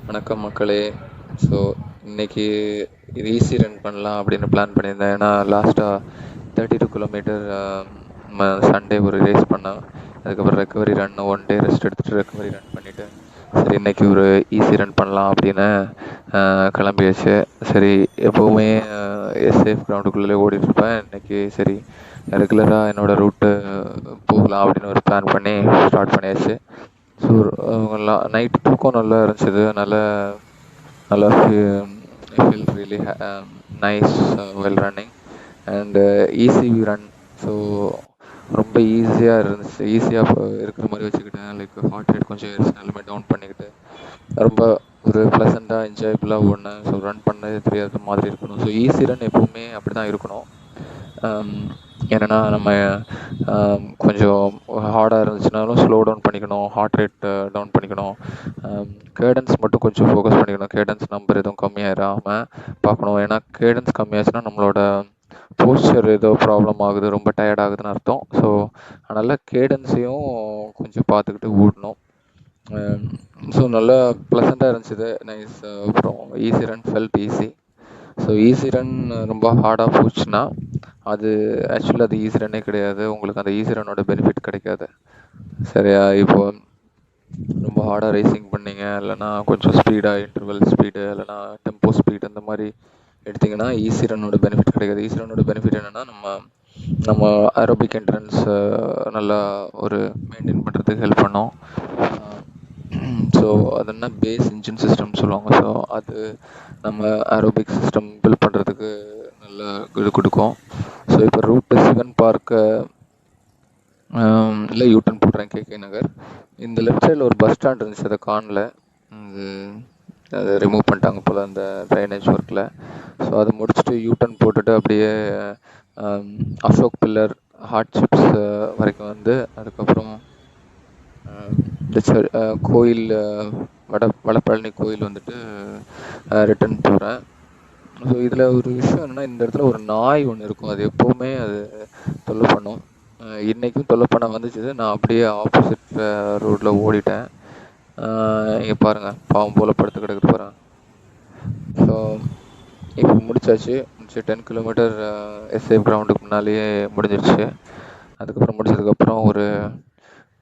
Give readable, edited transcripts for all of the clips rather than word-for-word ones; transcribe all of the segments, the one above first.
வணக்கம் மக்களே. ஸோ இன்னைக்கு இது ஈஸி ரன் பண்ணலாம் அப்படின்னு பிளான் பண்ணியிருந்தேன். ஏன்னா லாஸ்ட்டாக 32 கிலோமீட்டர் சண்டே ஒரு ரேஸ் பண்ணேன். அதுக்கப்புறம் ரெக்கவரி ரன் 1 டே ரெஸ்ட் எடுத்துகிட்டு ரெக்கவரி ரன் பண்ணிவிட்டு சரி இன்னைக்கு ஒரு ஈஸி ரன் பண்ணலாம் அப்படின்னு கிளம்பியாச்சு. சரி எப்போவுமே சேஃப் கிரவுண்டுக்குள்ளே ஓடிட்டுருப்பேன். இன்னைக்கு சரி ரெகுலராக என்னோடய ரூட்டு போகலாம் அப்படின்னு ஒரு பிளான் பண்ணி ஸ்டார்ட் பண்ணியாச்சு. ஸோ நைட்டு தூக்கம் நல்லா இருந்துச்சு. நல்லா நல்லா feel really nice well running and easy run. So ரொம்ப ஈஸியாக இருந்துச்சு. ஈஸியாக இருக்கிற மாதிரி வச்சுக்கிட்டேன். லைக் ஹார்ட் ரேட் கொஞ்சம் ஏறிச்சுனாலுமே டவுன் பண்ணிக்கிட்டு ரொம்ப ஒரு ப்ளசண்ட்டாக என்ஜாயபுளாக ஓடினேன். ஸோ ரன் பண்ணதே தெரியாத மாதிரி இருக்கணும். ஸோ ஈஸி ரன் எப்போவுமே அப்படி தான் இருக்கணும். என்னென்னா நம்ம கொஞ்சம் ஹார்டாக இருந்துச்சுனாலும் ஸ்லோ டவுன் பண்ணிக்கணும், ஹார்ட் ரேட் டவுன் பண்ணிக்கணும், கேடன்ஸ் மட்டும் கொஞ்சம் ஃபோக்கஸ் பண்ணிக்கணும். கேடன்ஸ் நம்பர் எதுவும் கம்மியாயிடாமல் பார்க்கணும். ஏன்னா கேடன்ஸ் கம்மியாச்சுன்னா நம்மளோட போஸ்டர் ஏதோ ப்ராப்ளம் ஆகுது, ரொம்ப டயர்ட் ஆகுதுன்னு அர்த்தம். ஸோ அதனால் கேடன்ஸையும் கொஞ்சம் பார்த்துக்கிட்டு ஓடணும். ஸோ நல்லா ப்ளசண்ட்டாக இருந்துச்சு. நைஸ். அப்புறம் easy run felt easy. So easy run ரொம்ப ஹார்டாக போச்சுன்னா அது ஆக்சுவலாக அது ஈஸி ரன்னே கிடையாது. உங்களுக்கு அந்த ஈஸி ரன்னோட பெனிஃபிட் கிடைக்காது. சரியா? இப்போது ரொம்ப ஹார்டாக ரேசிங் பண்ணிங்க, இல்லைனா கொஞ்சம் ஸ்பீடாக இன்டர்வல் ஸ்பீடு இல்லைனா டெம்போ ஸ்பீடு அந்த மாதிரி எடுத்திங்கன்னா ஈஸி ரன்னோட பெனிஃபிட் கிடைக்காது. ஈஸி ரன்னோட பெனிஃபிட் என்னென்னா நம்ம ஏரோபிக் என்ட்ரன்ஸ் நல்லா ஒரு மெயின்டைன் பண்ணுறதுக்கு ஹெல்ப் பண்ணோம். ஸோ அது என்ன பேஸ் இன்ஜின் சிஸ்டம் சொல்லுவாங்க. ஸோ அது நம்ம ஏரோபிக் சிஸ்டம் பில்ட் பண்ணுறதுக்கு நல்லா இது கொடுக்கும். ஸோ இப்போ ரூட்டு சிவன் பார்க்கு இல்லை யூட்டன் போடுறேன் கேகே நகர். இந்த லெஃப்ட் சைடில் ஒரு பஸ் ஸ்டாண்ட் இருந்துச்சு, அதை காணல. அதை ரிமூவ் பண்ணிட்டாங்க போல் அந்த ட்ரைனேஜ் ஒர்க்கில். ஸோ அதை முடிச்சுட்டு யூட்டன் போட்டுட்டு அப்படியே அசோக் பில்லர் ஹார்ட் சிப்ஸ் வரைக்கும் வந்து அதுக்கப்புறம் இந்த கோயில் வடபழனி கோயில் வந்துட்டு ரிட்டர்ன் போகிறேன். ஸோ இதில் ஒரு விஷயம் என்னென்னா, இந்த இடத்துல ஒரு நாய் ஒன்று இருக்கும். அது எப்போவுமே அது தொல்லை பண்ணும். இன்றைக்கும் தொல்லை பண்ண வந்துச்சு. நான் அப்படியே ஆப்போசிட் ரோட்டில் ஓடிட்டேன். இங்கே பாருங்கள், பாவம் போல் படுத்து கிடக்குது பாருங்கள். ஸோ இப்போ முடிச்சாச்சு. 10 கிலோமீட்டர் எஸ்ஏஎஃப் கிரவுண்டுக்கு முன்னாலேயே முடிஞ்சிருச்சு. அதுக்கப்புறம் முடிச்சதுக்கப்புறம் ஒரு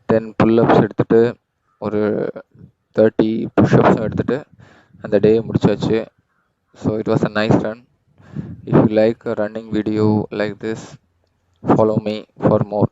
10 புல்லப்ஸ் எடுத்துகிட்டு ஒரு 30 புஷ்அப்ஸும் எடுத்துகிட்டு அந்த டே முடிச்சாச்சு. So it was a nice run. If you like a running video like this, follow me for more.